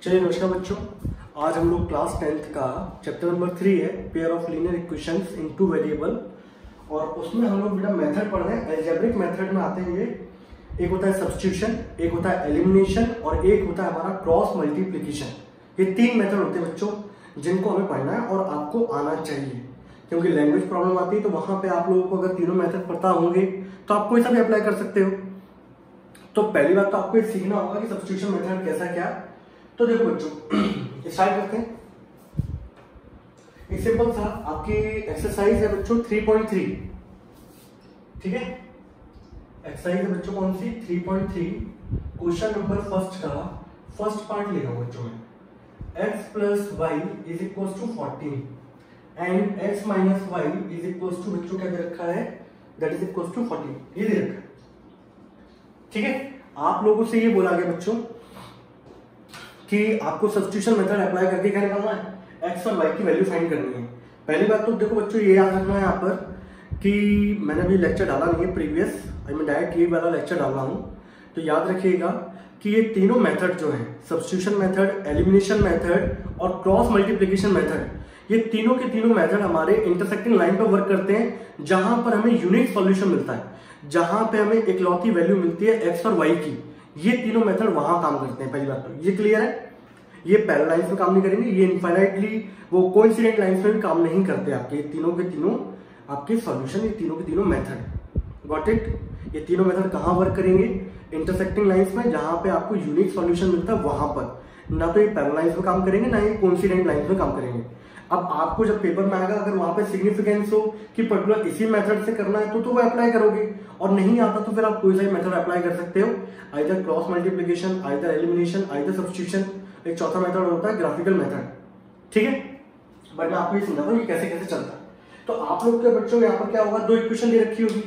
चलिए नमस्कार बच्चों, आज हम लोग क्लास 10th का चैप्टर नंबर 3 है pair of linear equations in two variable, और उसमें हम लोग बेटा मेथड पढ़ रहे हैं। अलजेब्रिक मेथड में आते हैं एक होता है सब्स्टिट्यूशन, एक होता है एलिमिनेशन और एक होता है हमारा क्रॉस मल्टीप्लिकेशन। ये तीन मेथड होते हैं बच्चों जिनको हमें पढ़ना है और आपको आना चाहिए, क्योंकि लैंग्वेज प्रॉब्लम आती है तो वहां पे आप लोगों को अगर तीनों मेथड पता होंगे तो आप कोई सा भी अप्लाई कर सकते हो। तो पहली बात तो आपको ये सीखना होगा कि सब्स्टिट्यूशन मेथड कैसा क्या। तो देखो बच्चों स्टार्ट करते हैं। एक सिंपल सा आपकी एक्सरसाइज है बच्चों 3.3, ठीक है। एक्सरसाइज है बच्चों कौन सी 3.3, क्वेश्चन नंबर फर्स्ट का फर्स्ट पार्ट लिखा हुआ बच्चों में x plus y is equal to 14 and x minus y is equal to बच्चों क्या दे रखा है, दैट इज इक्वल टू 14, ये दे रखा है, ठीक है। आप लोगों से ये बोला गया बच्चों कि आपको सब्स्टिट्यूशन मेथड अप्लाई करके क्या निकालना है, x और y की वैल्यू फाइंड करनी है। पहली बात तो देखो बच्चों ये याद रखना है यहाँ पर कि मैंने अभी लेक्चर डाला नहीं है प्रीवियस, मैं डायरेक्ट ये वाला लेक्चर डाल रहा हूँ। तो याद रखिएगा कि ये तीनों मेथड जो है सब्स्टिट्यूशन मेथड, एलिमिनेशन मेथड और क्रॉस मल्टीप्लिकेशन मेथड, ये तीनों के तीनों मेथड हमारे इंटरसेक्टिंग लाइन पर वर्क करते हैं, जहां पर हमें यूनिक सॉल्यूशन मिलता है, जहां पे हमें इकलौती वैल्यू मिलती है x और y की। ये तीनों मेथड वहां काम करते हैं। पहली बात तो ये क्लियर है। ये पैरेलल लाइंस में काम नहीं करेंगे, ये इनफाइनाइटली वो कोइंसिडेंट लाइंस में भी काम नहीं करते आपके तीनों के तीनों आपके सॉल्यूशन, ये तीनों के तीनों मेथड। Got it. ये तीनों मेथड कहां वर्क करेंगे, इंटरसेक्टिंग लाइंस में, जहां पे आपको यूनिक सॉल्यूशन मिलता है वहां पर। ना तो ये पैरेलल लाइंस में काम करेंगे ना ये कोइंसिडेंट लाइंस में काम करेंगे। अब आपको जब पेपर में आएगा अगर वहां पे सिग्निफिकेंस हो कि पर्टिकुलर इसी मेथड से करना है तो वो अप्लाई करोगे, और नहीं आता तो फिर आप कोई सा भी मेथड अप्लाई कर सकते हो, either cross multiplication, either elimination, either substitution. एक चौथा मेथड होता है ग्राफिकल मेथड, ठीक है। बट मैं आपको ये समझाता हूँ कि कैसे कैसे चलता है। तो आप लोग के बच्चों यहाँ पर क्या होगा, दो इक्वेशन दे रखी होगी,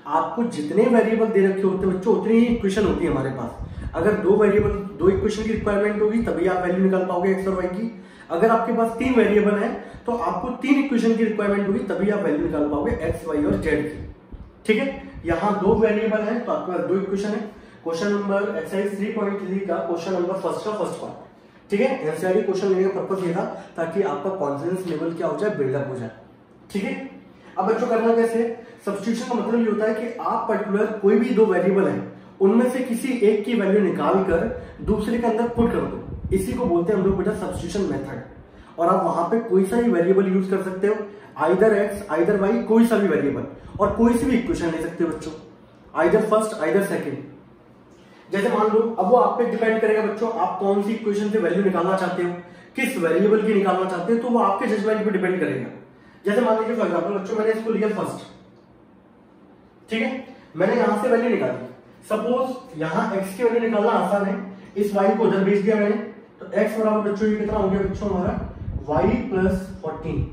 आपको जितने वेरिएबल दे रखे होते हैं बच्चों उतनी ही इक्वेशन होती है हमारे पास। अगर दो इक्वेशन की रिक्वायरमेंट होगी तभी आप वैल्यू निकाल पाओगे एक्स और वाई की। अगर आपके पास तीन वेरिएबल है तो आपको तीन इक्वेशन की रिक्वायरमेंट होगी तभी आप वैल्यू निकाल पाओगे एक्स, वाई और जेड की, ठीक है। यहाँ दो वेरिएबल है तो आपके पास दो इक्वेशन है। क्वेश्चन नंबर एक्सरसाइज 3.3 का क्वेश्चन नंबर फर्स्ट का फर्स्ट पार्ट, ठीक है। एनसीईआरटी क्वेश्चन लेने का पर्पस ये था ताकि आपका कॉन्फिडेंस लेवल क्या हो जाए, बिल्डअप हो जाए, ठीक है। अब बच्चों करना कैसे, सब्स्टिट्यूशन का मतलब ये होता है कि आप पर्टिकुलर कोई भी दो वेरिएबल है उनमें से किसी एक की वैल्यू निकाल कर दूसरे के अंदर पुट कर दो, इसी को बोलते हैं हम लोग बेटा सब्स्टिट्यूशन मेथड। और आप वहां पे कोई सा भी वेरिएबल यूज कर सकते हो, आइदर एक्स आइदर वाई, कोई सा भी वेरिएबल, और कोई सी भी इक्वेशन ले सकते हो बच्चों, आइदर फर्स्ट आइदर सेकंड। जैसे मान लो अब वो आप पे डिपेंड करेगा बच्चों, आप कौन सी इक्वेशन से वैल्यू निकालना चाहते हो, किस वेरिएबल की निकालना चाहते हो, तो वो आपके जजमेंट पे डिपेंड करेगा। जैसे मान लीजिए फॉर एग्जांपल बच्चों मैंने इसको लिया फर्स्ट, ठीक है, मैंने यहां से वैल्यू निकाली। सपोज यहां x की वैल्यू निकालना आसान है, इस y को उधर भेज दिया मैंने, तो x बराबर बच्चों ये कितना हो गया बच्चों हमारा y प्लस 14।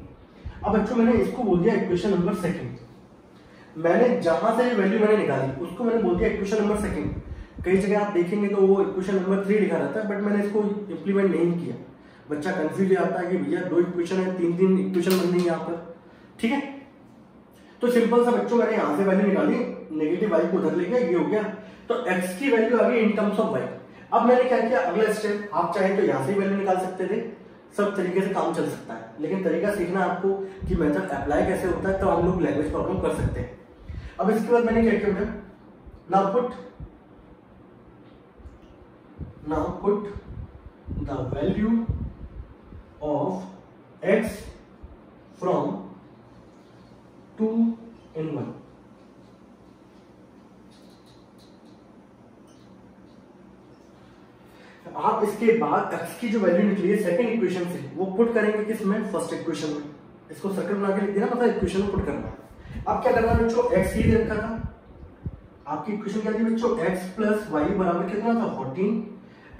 अब बच्चों मैंने इसको बोल दिया इक्वेशन नंबर सेकंड। मैंने जहां से वैल्यू मैंने निकाली उसको मैंने बोल दिया इक्वेशन नंबर सेकंड। कई जगह आप देखेंगे तो वो इक्वेशन नंबर 3 लिखा रहता है, बट मैंने इसको इंप्लीमेंट नहीं किया। बच्चा कंफ्यूज आता है कि भैया दो इक्वेशन है, तीन इक्वेशन बन रही है यहाँ पर, ठीक है। तो सिंपल सा बच्चों मैंने यहां से वैल्यू निकाली, नेगेटिव y को उधर ले गया, ये हो गया। तो x की वैल्यू आ गई इन टर्म्स ऑफ y। अब मैंने क्या किया, अगला स्टेप, आप चाहे तो यहां से वैल्यू निकाल सकते थे, सब तरीके से काम चल सकता है, लेकिन तरीका सीखना आपको कि मेथड अप्लाई कैसे होता है, तो हम लोग लैंग्वेज प्रॉब्लम कर सकते हैं। अब इसके बाद मैंने क्या किया, now put the value of x from 2 in 1। आप इसके बाद x की जो वैल्यू निकली है सेकंड इक्वेशन से वो पुट करेंगे किसमें, फर्स्ट इक्वेशन में। इसको सर्कल बना के लिख देना, मतलब इक्वेशन में पुट करना है। अब क्या करना है बच्चों, x ही दे रखा था, आपकी इक्वेशन क्या थी बच्चों, x प्लस वाई बराबर कितना था 14।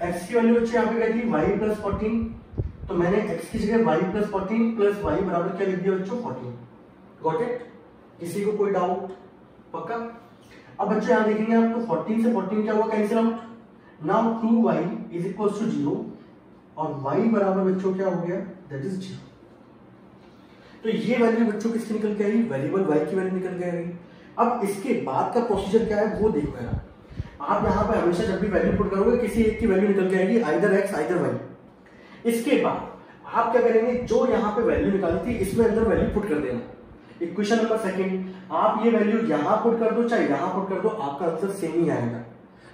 x की वैल्यू बच्चों यहाँ पे क्या थी y प्लस 14, तो मैंने x की जगह y प्लस 14 प्लस वाई बराबर क्या लिख दिया बच्चों 14। Got it. किसी को कोई डाउट, पक्का। अब बच्चों यहां देखेंगे आप तो 14 से 14 क्या हुआ, cancel out. Now 2y is equal to 0 और y बराबर बच्चों क्या हो गया, दैट इज 0। तो ये वैल्यू बच्चों किसकी निकल के आई, वेरिएबल y की वैल्यू निकल के आई। अब इसके बाद का प्रोसीजर क्या है वो देखो यार। आप यहाँ पे हमेशा जब भी वैल्यू पुट करोगे किसी एक की वैल्यू निकल के आएगी, आइदर x आइदर y। इसके बाद आप क्या करेंगे, जो यहाँ पे वैल्यू निकाली थी इसमें अंदर वैल्यू पुट कर देना। इक्वेशन नंबर सेकंड, आप ये वैल्यू यहाँ पुट कर दो चाहे यहाँ पुट कर दो, आपका आंसर सेम ही आएगा।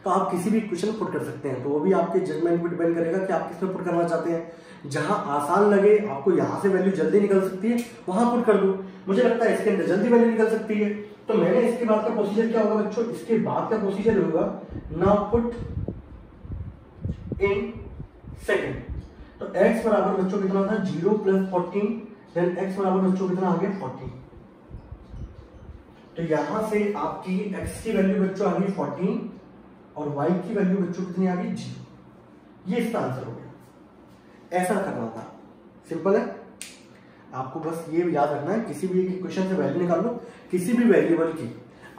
तो आप किसी भी इक्वेशन पुट कर सकते हैं, तो वो भी आपके जजमेंट पे डिपेंड करेगा कि आप किसमें पुट करना चाहते हैं। जहां आसान लगे, आपको यहाँ से वैल्यू जल्दी निकल सकती है, वहां पुट कर दो। मुझे लगता है इसके अंदर जल्दी वैल्यू निकल सकती है, तो मैंने इसके बाद का प्रोसीजर क्या होगा बच्चों, इसके बाद का प्रोसीजर होगा नाउ पुट इन सेकंड। तो x बराबर बच्चों कितना था 0 + 14, देन x बराबर बच्चों कितना आ गया 40। तो यहां से आपकी x की वैल्यू बच्चों आ गई 14 और y की वैल्यू बच्चों कितनी आ गई 0। ये इसका आंसर हो गया। ऐसा करना था, सिंपल है। आपको बस ये याद रखना है, किसी भी एक इक्वेशन से वैल्यू निकाल लो, किसी भी वेरिएबल की।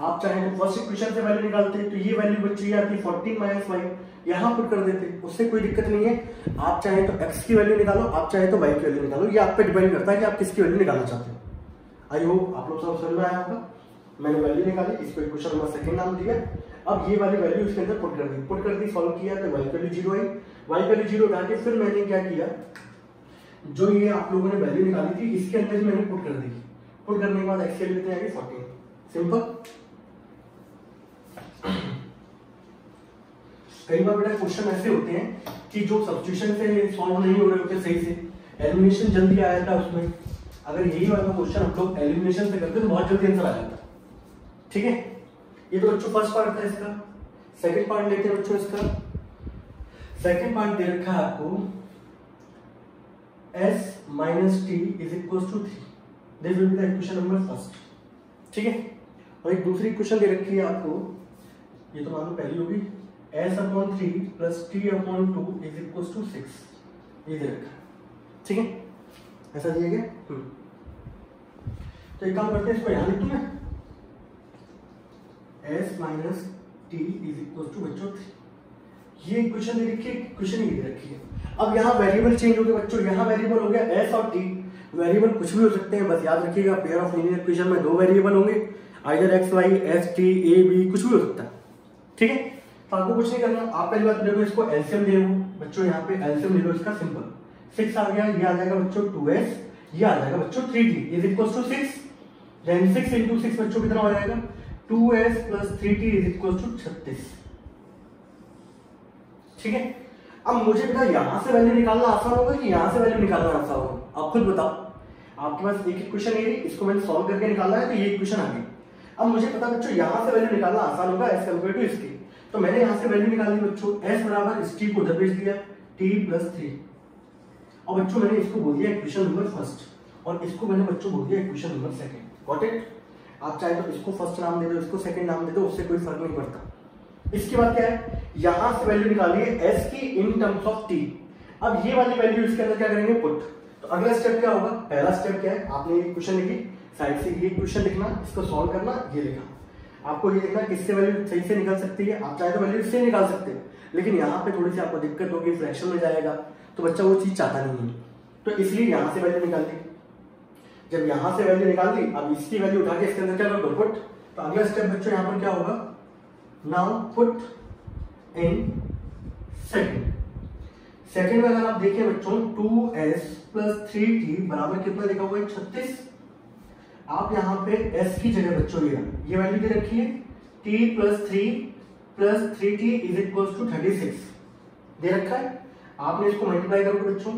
आप चाहे तो फर्स्ट इक्वेशन से वैल्यू निकालते हैं, तो ये वैल्यू बच्ची आती 14 - y, यहां पुट कर देते, उससे कोई दिक्कत नहीं है। आप चाहे तो x की वैल्यू निकालो, आप चाहे तो y की वैल्यू निकालो, ये आप पे डिपेंड करता है कि आप किसकी वैल्यू निकालना चाहते हो। आई होप आप लोग सब समझ में आया होगा। मैंने वैल्यू निकाली, इसको इक्वेशन नंबर सेकंड नाम दिया। अब ये वाली वैल्यू इसके अंदर पुट कर दी, सॉल्व किया तो y की वैल्यू 0 आई। y की वैल्यू 0 उठा के फिर मैंने क्या किया, जो ये आप लोगों ने वैल्यू निकाली थी इसके अंदर मैंने पुट कर दी। पुट करने के बाद x की वैल्यू कितनी आ गई 14। सिंपल। कई बार बेटा क्वेश्चन ऐसे होते हैं कि जो सब्स्टिट्यूशन से सॉल्व नहीं हो रहे होते सही से, एलिमिनेशन जल्दी आ जाता है उसमें। अगर यही वाला क्वेश्चन हम लोग एलिमिनेशन से करते तो बहुत जल्दी आंसर आ जाता। ठीक है, ये तो बच्चों फर्स्ट पार्ट था इसका। सेकंड पार्ट लेते हैं बच्चों इसका। सेकंड पार्ट दे रखा है आपको s - t = 3। This will be the equation number first. ठीक है, और एक दूसरी इक्वेशन दे रखी है आपको, ये तो मान लो पहली होगी, s/3 + t/2 = 6। ये दे रखा है। ठीक है, ऐसा दिया गया। तो एक काम करते हैं, इसको यहां लिख दूं मैं, s - t = बच्चों 3। ये इक्वेशन दे रखी है, इक्वेशन ये दे रखी है। अब यहाँ वेरिएबल चेंज हो गए बच्चों, यहाँ वेरिएबल हो गया s और t। वेरिएबल कुछ भी हो सकते हैं, बस याद रखिएगा पेयर ऑफ लीनियर इक्वेशन में 2 वेरिएबल होंगे, either x y s t a b, कुछ भी हो सकता है। ठीक है, तो आपको कुछ नहीं करना, आप पहली बात देखो इसको एलसीएम ले लो बच्चों, यहाँ पे एलसीएम ले लो इसका। सिंपल 6 आ गया, ये आ जाएगा बच्चों 2s, ये आ जाएगा बच्चों 3t = 6। देन 6 × 6 बच्चों कितना हो जाएगा 2s + 3t = 36। ठीक है, अब मुझे बेटा यहां से वैल्यू निकालना आसान होगा कि यहां से वैल्यू निकालना आसान होगा, आप खुद बताओ। आपके पास एक इक्वेशन ये रही, इसको मैंने सॉल्व करके निकालना है, तो ये इक्वेशन आ गई। अब मुझे पता बच्चों यहां से वैल्यू निकालना आसान होगा एज कंपेयर टू इसके, तो मैंने यहां से वैल्यू निकाली बच्चों, s बराबर इस t को उधर भेज दिया, t + 3। और बच्चों मैंने इसको बोल दिया इक्वेशन नंबर फर्स्ट, और इसको मैंने बच्चों बोल दिया equation number second. Got it? आप चाहे तो इसको फर्स्ट नाम दे दो, इसको सेकंड नाम दे दो, उससे कोई फर्क नहीं पड़ता। इसके बाद क्या है, यहां से वैल्यू निकालिए s की इन टर्म्स ऑफ t। अब ये वाली वैल्यू इसके अंदर क्या करेंगे पुट। तो अगला स्टेप क्या होगा, पहला स्टेप क्या है, आपने एक क्वेश्चन लिखी, साइड से ये क्वेश्चन लिखना, इसको सॉल्व करना, ये लिखा। आपको ये देखना किससे वैल्यू सही से निकल सकती है। आप चाहे तो वैल्यू इससे निकाल सकते हैं, लेकिन यहाँ पे थोड़ी सी आपको दिक्कत होगी, फ्रैक्शन में जाएगा, तो बच्चा वो चीज चाहता नहीं है, तो इसलिए यहाँ से वैल्यू निकाल दी। जब यहाँ से वैल्यू निकाल दी, अब इसकी वैल्यू उठा के इसके अंदर क्या करो पुट। तो अगला स्टेप बच्चों यहाँ पर क्या होगा, now put in second. Second में अगर आप देखें बच्चों 2s + 3t बराबर कितना लिखा हुआ है 36। आप यहाँ पे s की जगह बच्चों ये वैल्यू दे रखी है, t + 3 + 3t = 36 दे रखा है। आपने इसको मल्टीप्लाई करोगे बच्चों,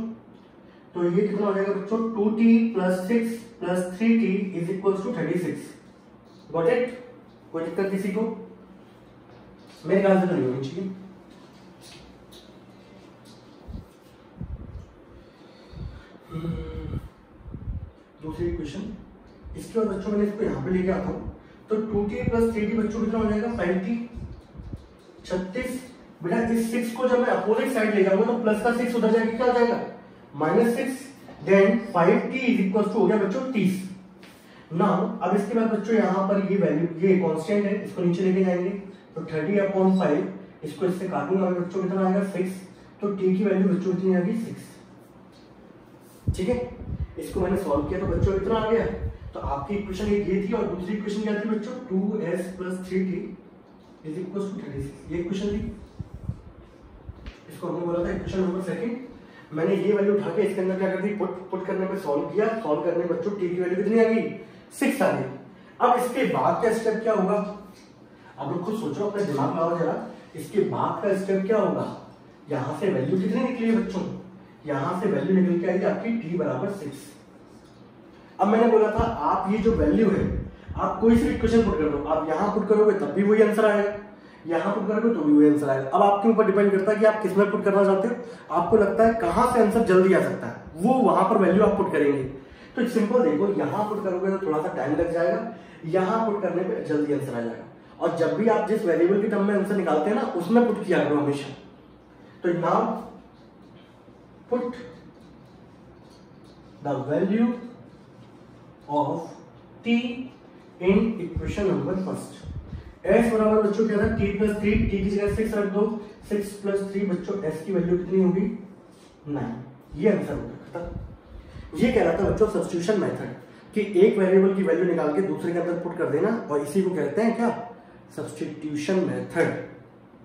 तो ये कितना हो जाएगा बच्चों 2t + 6 + 3t = 36। Got it? कोई दिक्कत किसी को? मेरे ख्याल से तो नहीं होनी चाहिए। दूसरी इक्वेशन, इसके बाद बच्चों मैंने इसको यहाँ पे लेके आता हूँ, तो 2t + 3t बच्चों कितना हो जाएगा 5t 36। बेटा इस 6 को जब मैं अपोजिट साइड ले जाऊंगा तो प्लस का 6 उधर जाएगा, क्या हो जाएगा -6। देन 5t हो गया बच्चों 30। नाउ अब इसके बाद बच्चों यहाँ पर ये वैल्यू, ये कांस्टेंट है, इसको नीचे लेके जाएंगे, तो 30/5, इसको इससे काटूंगा बच्चों कितना आएगा 6। तो t की वैल्यू बच्चों कितनी आ गई 6। ठीक है, इसको मैंने सॉल्व किया तो बच्चों इतना आ गया। तो आपकी इक्वेशन एक ये थी, और दूसरी इक्वेशन क्या थी बच्चों 2s + 3t = 36। ये इक्वेशन थी, इसको हमने बोला था इक्वेशन नंबर सेकंड। मैंने ये वैल्यू उठा के इसके अंदर क्या कर दी, पुट करने पे सॉल्व किया, सॉल्व करने में बच्चों टी की वैल्यू कितनी आ गई, 6 आ गई। अब इसके बाद का स्टेप क्या होगा, आप लोग खुद सोचो, अपने दिमाग लगाओ जरा, इसके बाद का स्टेप क्या होगा, यहां से वैल्यू कितनी निकली है बच्चों, यहां से वैल्यू निकल के आई आपकी t बराबर 6। अब मैंने बोला था आप ये जो वैल्यू है आप कोई सी इक्वेशन पुट कर दो, आप यहां पुट करोगे तब भी वही आंसर आएगा, यहां पुट करोगे तो भी वही आंसर आएगा। अब आपके ऊपर डिपेंड करता है कि आप किसमें पुट करना चाहते हो, आपको लगता है कहां से आंसर जल्दी आ सकता है, वो वहां पर वैल्यू आप पुट करेंगे। तो सिंपल देखो, यहां पुट करोगे तो थोड़ा सा टाइम लग जाएगा, यहां पुट करने पे जल्दी आंसर आ जाएगा। और जब भी आप जिस वेरिएबल की टर्म में आंसर निकालते हैं ना, उसमें पुट किया करो हमेशा। तो now put the value of t in equation number first. s बराबर बच्चों क्या था, t प्लस 3, t की जगह 6 रख दो, 6 प्लस 3 बच्चों s की वैल्यू कितनी होगी, 9। ये आंसर हो सकता था। ये कह रहा था बच्चों सब्स्टिट्यूशन मेथड, कि एक वेरिएबल की वैल्यू निकाल के दूसरे के अंदर पुट कर देना, और इसी को कहते हैं क्या, सब्स्टिट्यूशन मेथड।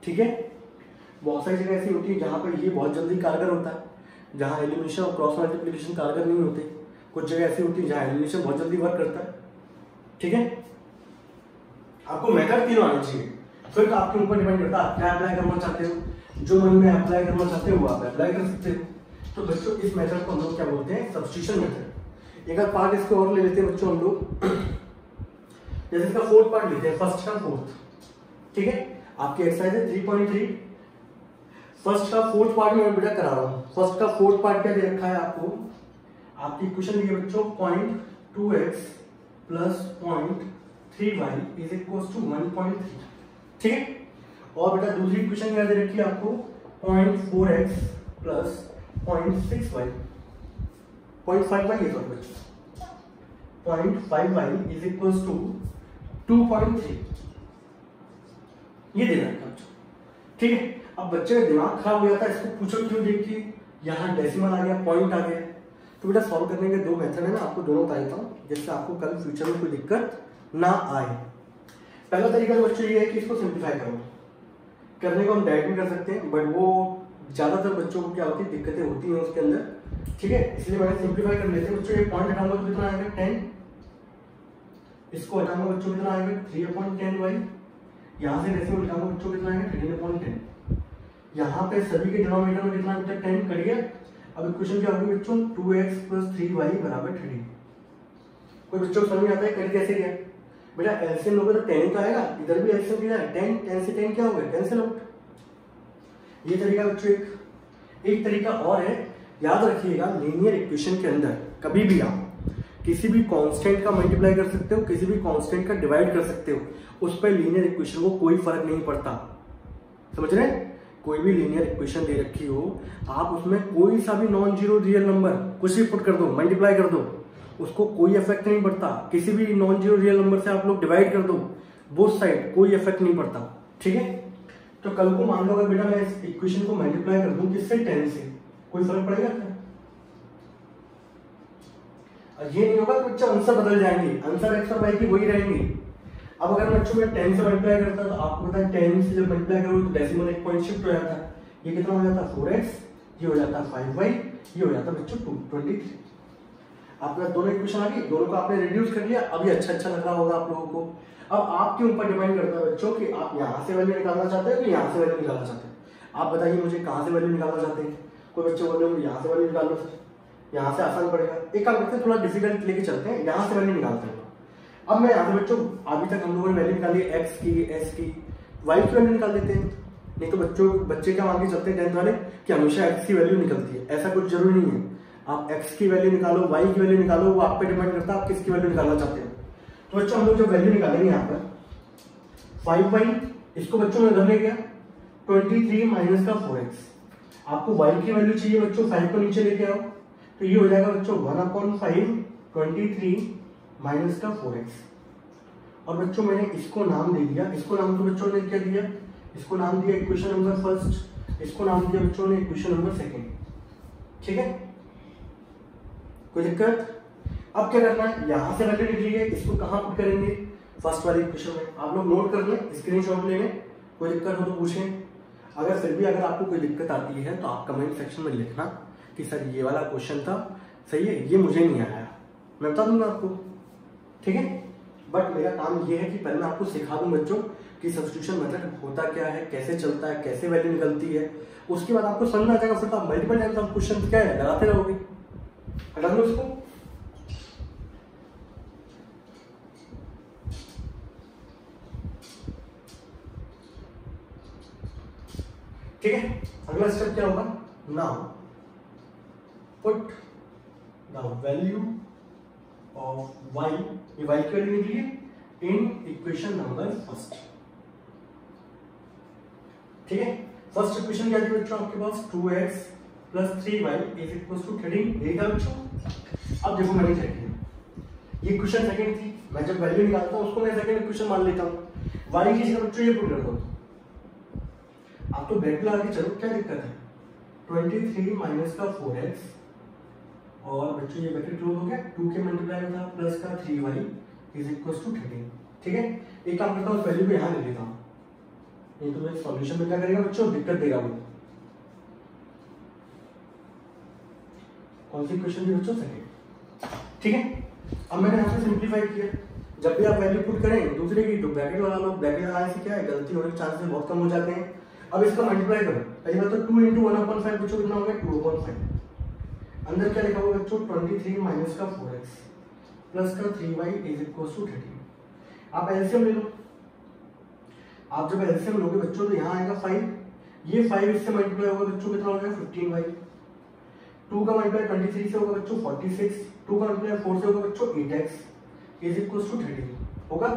ठीक है, बहुत सारी जगह ऐसी होती है जहां पर ये बहुत जल्दी कारगर होता है, जहां एलिमिनेशन और क्रॉस मल्टीप्लिकेशन कारगर नहीं होते। कुछ जगह ऐसी होती है जहां एलिमिनेशन बहुत जल्दी वर्क करता है। ठीक है, आपको मेथड तीनों आने चाहिए, फिर तो आपके ऊपर डिपेंड करता है आप क्या अप्लाई करना चाहते हो, जो मन में अप्लाई करना चाहते हो वो आप अप्लाई कर सकते हो। तो बच्चों इस मेथड को हम लोग क्या बोलते हैं, सब्स्टिट्यूशन मेथड। एक आध पार्ट इसको और ले लेते हैं बच्चों हम लोग, जैसे इसका फोर्थ पार्ट लेते हैं, फर्स्ट का फोर्थ। ठीक है, आपकी एक्सरसाइज है 3.3, फर्स्ट का फोर्थ पार्ट में मैं बेटा करा रहा हूं। फर्स्ट का फोर्थ पार्ट क्या दे रखा है आपको, आपकी इक्वेशन दी है बच्चों 0.2x plus 0.3y is equals to 1.3। ठीक है, और बेटा दूसरी इक्वेशन क्या दे रखी है आपको, 0.4x प्लस 0.6y 0.5y ये सॉरी बच्चों 0.5y इज इक्वल्स टू 2.3, ये दे रखा है बच्चों। ठीक है, अब बच्चे का दिमाग खराब हो जाता है, इसको पूछो क्यों, देखिए यहाँ डेसिमल आ गया, पॉइंट आ गया। तो बेटा सॉल्व करने के दो मेथड है, मैं आपको दोनों बता देता हूँ जिससे आपको कल फ्यूचर में कोई दिक्कत ना आए। पहला तरीका तो बच्चों ये है कि इसको सिंप्लीफाई करो, करने को हम डायरेक्ट भी कर सकते हैं, बट वो ज्यादातर बच्चों को क्या होती है, दिक्कतें होती हैं उसके अंदर। ठीक है, इसलिए मैंने सिंप्लीफाई कर लेते हैं बच्चों। ये पॉइंट हटाऊंगा तो कितना आएगा 10, इसको हटाऊंगा बच्चों कितना आएगा 3/10y, यहाँ से डेसिमल हटाऊंगा बच्चों कितना आएगा 13/10, यहाँ पे सभी के डिनोमिनेटर में कितना बचा 10 कट गया। अब इक्वेशन क्या होगी बच्चों 2x प्लस 3y बराबर 13। कोई बच्चों को समझ आता है कट कैसे गया, बेटा एलसीएम लोगे तो 10 तो आएगा, इधर भी एलसीएम किया है 10, 10 से 10 क्या हो गया कैंसिल आउट। ये तरीका बच्चों एक तरीका और है, याद रखिएगा लीनियर इक्वेशन के अंदर कभी भी आप किसी भी कांस्टेंट का मल्टीप्लाई कर सकते हो, किसी भी कांस्टेंट का डिवाइड कर सकते हो, उस पर लीनियर इक्वेशन को कोई फर्क नहीं पड़ता। समझ रहे हैं, कोई भी लीनियर इक्वेशन दे रखी हो, आप उसमें कोई सा भी नॉन जीरो रियल नंबर कुछ भी पुट कर दो, मल्टीप्लाई कर दो, उसको कोई इफेक्ट नहीं पड़ता। किसी भी नॉन जीरो रियल नंबर से आप लोग डिवाइड कर दो, बोथ साइड, कोई इफेक्ट नहीं पड़ता। ठीक है, तो कल को मान लो अगर बेटा मैं इस इक्वेशन को मल्टीप्लाई कर दूं किससे 10 से, कोई फर्क पड़ेगा क्या? ये नहीं होगा कि बच्चा आंसर बदल जाएंगे, आंसर एक्स और वाई की वही रहेंगे। अब अगर बच्चों में 10 से मल्टीप्लाई करता तो आपको पता है 10 से जब मल्टीप्लाई करो तो डेसिमल एक पॉइंट शिफ्ट हो जाता है, ये कितना हो जाता 4x, ये हो जाता 5y, ये हो जाता बच्चों 23। आपने दोनों इक्वेशन आ गई, दोनों को आपने रिड्यूस कर लिया, अभी अच्छा लग रहा होगा आप लोगों को। अब आपके ऊपर डिपेंड करता है बच्चों कि आप यहाँ से वैल्यू निकालना चाहते हो कि यहाँ से वैल्यू निकालना चाहते हो। आप बताइए मुझे कहाँ से वैल्यू निकालना चाहते हैं। कोई बच्चे बोल रहे हैं यहाँ से वैल्यू निकालना चाहते, यहाँ से आसान पड़ेगा, एक काम करते हैं थोड़ा डिफिकल्ट लेके चलते हैं, यहाँ से वैल्यू निकालते हैं। अब मैं यहाँ से बच्चों अभी तक हम लोगों ने वैल्यू निकाली x की, s की, y की वैल्यू निकाल देते हैं। नहीं तो बच्चे क्या मान के चलते हैं 10th वाले कि हमेशा x की वैल्यू निकलती है, ऐसा कुछ जरूरी नहीं है। आप x की वैल्यू निकालो, y की वैल्यू निकालो, वो आप पे डिपेंड करता है आप किसकी वैल्यू निकालना चाहते हो। तो बच्चों हम लोग जो वैल्यू निकालेंगे यहाँ पर 5y, इसको बच्चों में इधर ले गया 23 माइनस का 4x। आपको y की वैल्यू चाहिए बच्चों, 5 को नीचे लेके आओ, तो ये हो जाएगा बच्चों 1/5 23 माइनस का 4x। और बच्चों मैंने इसको नाम दे दिया, इसको नाम तो बच्चों ने क्या दिया, इसको नाम दिया इक्वेशन नंबर फर्स्ट, इसको नाम दिया बच्चों ने इक्वेशन नंबर सेकंड। ठीक है, कोई दिक्कत? अब क्या करना है, यहां से वैल्यू निकली है, इसको कहां पुट करेंगे, फर्स्ट वाली इक्वेशन में। आप लोग नोट कर लें, स्क्रीनशॉट ले लें, कोई दिक्कत हो तो पूछें। अगर फिर भी अगर आपको कोई दिक्कत आती है तो आप कमेंट सेक्शन में लिखना, कि सर ये वाला क्वेश्चन था, सही है, ये मुझे नहीं आया, मैं बता दूंगा आपको, ठीक है। बट मेरा काम ये है कि पहले मैं आपको सिखा दूं बच्चों कि सब्स्टिट्यूशन मेथड होता क्या है, कैसे चलता है, कैसे वैल्यू निकलती है। उसके बाद आपको समझ में आ जाएगा, फिर तो आप मल्टीपल टाइम्स आप क्वेश्चन क्या है लगाते रहोगे। हटा दो उसको। ठीक है, अगला स्टेप क्या होगा, now put the value of y, ये y की वैल्यू निकली है इन इक्वेशन नंबर फर्स्ट। ठीक है, फर्स्ट इक्वेशन क्या थी बच्चों आपके पास, 2x plus 3y is equal to 13, यही था बच्चों। अब देखो मैंने क्या किया, ये क्वेश्चन सेकंड थी, मैं जब वैल्यू निकालता हूं उसको मैं सेकंड इक्वेशन मान लेता हूं। y की जगह बच्चों ये पुट कर दो, आप तो ब्रैकेट लगा के चलो, क्या दिक्कत है, 23 माइनस का 4x और बच्चों ये ब्रैकेट क्लोज हो गया, 2 के मल्टीप्लाई में था प्लस का 3y इज इक्वल टू 13। ठीक है, एक काम करता हूं, उस वैल्यू को यहां ले लेता हूं, नहीं तो मैं सॉल्यूशन में क्या करेगा बच्चों, दिक्कत देगा वो। कौन सी क्वेश्चन थी बच्चों, सेकंड। ठीक है, अब मैंने यहां पे सिंपलीफाई किया, जब भी आप वैल्यू पुट करें दूसरे की तो ब्रैकेट लगा लो, ब्रैकेट लगाने से क्या है, गलती होने के चांसेस बहुत कम हो जाते हैं। अब इसका मल्टीप्लाई करो, पहली बात तो 2 × 1/5 बच्चों कितना हो गया, 2/5। अंदर क्या लिखा हुआ बच्चों, 23 माइनस का 4x प्लस का 3y इज इक्वल टू 13। आप एलसीएम ले लो, आप जब एलसीएम लोगे बच्चों तो यहाँ आएगा 5, ये 5 इससे मल्टीप्लाई होगा बच्चों कितना हो गया, 15y। 2 का मल्टीप्लाई 23 से होगा बच्चों 46, 2 का मल्टीप्लाई 4 से होगा बच्चों 8x इज इक्वल टू 13 होगा।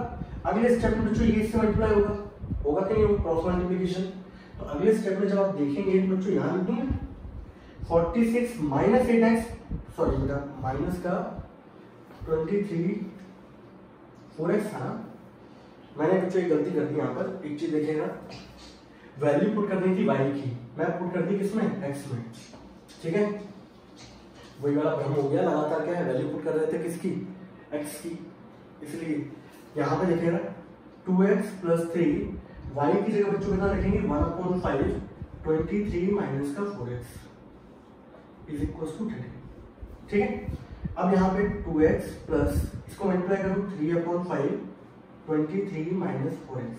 अगले स्टेप में बच्चों ये इससे मल्टीप्लाई होगा कि नहीं होगा, क्रॉस मल्टीप्लिकेशन। तो अगले स्टेप में जब आप देखेंगे बच्चों यहाँ लिख दूंगा 46 माइनस 8x, सॉरी बेटा माइनस का 23 4x था ना, मैंने बच्चों एक गलती कर दी यहाँ पर, एक चीज देखिएगा, वैल्यू पुट करनी थी y की, मैं पुट कर दी किसमें, x में। ठीक है, वही वाला भ्रम हो गया, लगातार क्या है वैल्यू पुट कर रहे थे किसकी, x की, इसलिए यहाँ पे देखिएगा 2x प्लस 3, y की जगह बच्चों कितना लिखेंगे 1/5, 23 माइनस का 4x इज इक्वल टू 13। ठीक है, अब यहाँ पे 2x प्लस इसको मल्टीप्लाई करूँ 3/5, 23 माइनस 4x।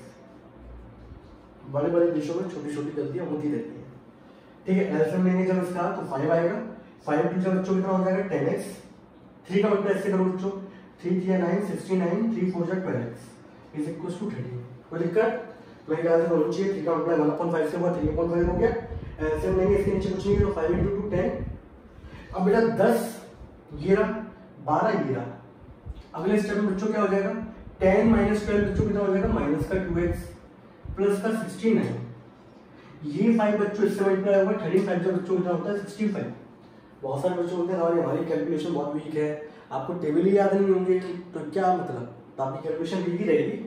बड़े बड़े देशों में छोटी छोटी गलतियां होती रहती है। ठीक है, एलसीएम लेंगे जब इसका तो 5 आएगा, 5 टू बच्चों कितना हो जाएगा 10x, 3 का मल्टीप्लाई ऐसे करो बच्चों, 3 3 9 69, 3 4 12x इज इक्वल टू 13। कोई दिक्कत, मैं क्या से होना चाहिए, 3 का मल्टीप्लाई 1/5 से हुआ 3/5 हो गया। एलसीएम लेंगे इसके नीचे कुछ नहीं है तो 5 × 2 10। अब बेटा 10 ये रहा, 12 ये रहा। अगले स्टेप में बच्चों क्या हो जाएगा, 10 माइनस 12 बच्चों कितना हो जाएगा, माइनस का 2x प्लस का 69। ये 5 बच्चों इससे मल्टीप्लाई होगा, 35 जो बच्चों कितना होता है 65। बहुत सारे बच्चों बोलते हैं हमारी कैलकुलेशन बहुत वीक है, आपको टेबल ही याद नहीं होंगे, तो क्या मतलब, तो आपकी कैलकुलेशन वीक ही रहेगी।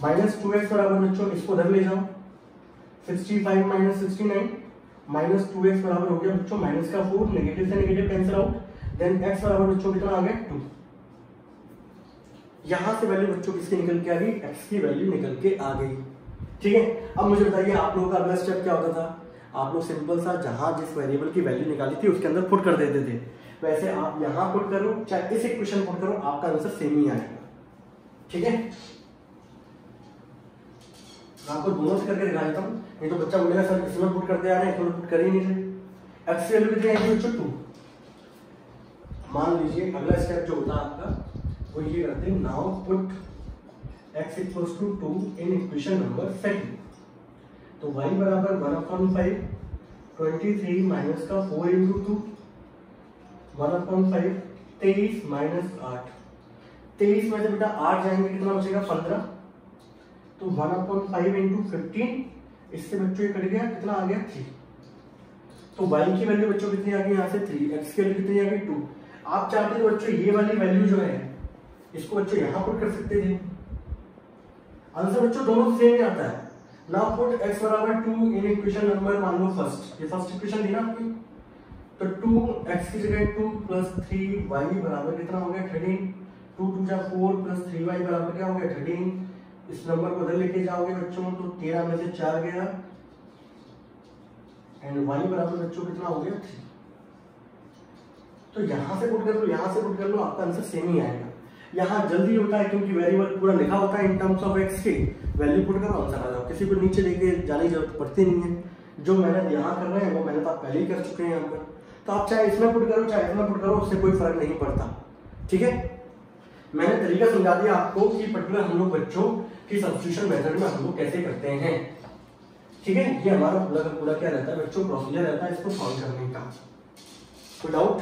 माइनस 2x बराबर बच्चों इसको उधर ले जाओ, 65 माइनस 69 माइनस 2x बराबर हो गया बच्चों माइनस का 4, नेगेटिव से negative cancel out, then x बराबर बच्चों कितना आ गया 2। यहां से वैल्यू बच्चों किसकी निकल के आ गई, x की वैल्यू निकल के आ गई। ठीक है, अब मुझे बताइए आप लोगों का अगला स्टेप क्या होता था, आप लोग सिंपल सा जहां जिस वेरिएबल की वैल्यू निकाली थी उसके अंदर पुट कर देते थे। वैसे आप यहां पुट करो चाहे इस इक्वेशन पुट करो, आपका आंसर सेम ही आएगा। ठीक है, मैं आपको दोनों से करके दिखा देता हूं, नहीं तो बच्चा बोलेगा सर इसमें पुट करते आ रहे हैं, इसमें पुट कर ही नहीं रहे। x की वैल्यू कितनी आएगी बच्चों 2। मान लीजिए अगला स्टेप जो होता है आपका वो ये करते हैं, now put x equals to 2 in equation number second. तो y बराबर 1/5, 23 माइनस का 4 × 2, 1/5, 23 माइनस 8, 23 में से बेटा 8 जाएंगे कितना बचेगा 15, तो 1/5 × 15, इससे बच्चों ये कट गया कितना आ गया 3। तो y की वैल्यू बच्चों कितनी आ गई यहाँ से 3, x की वैल्यू कितनी आ गई 2। आप चाहते हो बच्चों ये वाली वैल्यू जो है इसको बच्चों यहाँ पुट कर सकते थे, आंसर बच्चों दोनों सेम ही आता है। नाउ पुट x बराबर 2 इन इक्वेशन नंबर मान लो फर्स्ट, ये फर्स्ट इक्वेशन थी ना आपकी, तो 2x की जगह 2 प्लस 3y बराबर कितना हो गया 13, 2 2 जा 4 प्लस 3y बराबर क्या हो गया 13। इस नंबर को उधर लेके जाओगे बच्चों तो 13 में से 4 गया एंड y बराबर बच्चों कितना हो गया 3। तो यहाँ से पुट कर लो, यहाँ से पुट कर लो, आपका आंसर सेम ही आएगा। यहाँ जल्दी होता है क्योंकि वेरिएबल पूरा लिखा होता है इन टर्म्स ऑफ एक्स के, वैल्यू पुट करो आंसर आ जाओ, किसी को नीचे लेके जाने की जरूरत पड़ती नहीं है। जो मेहनत यहाँ कर रहे हैं वो मेहनत आप पहले ही कर चुके हैं यहाँ पर, तो आप चाहे इसमें पुट करो चाहे इसमें पुट करो, उससे कोई फर्क नहीं पड़ता। ठीक है, मैंने तरीका समझा दिया आपको कि पर्टिकुलर हम लोग बच्चों की सब्स्टिट्यूशन मेथड में हम लोग कैसे करते हैं। ठीक है, ये हमारा पूरा क्या रहता है बच्चों, प्रोसीजर रहता है इसको सॉल्व करने का। कोई डाउट?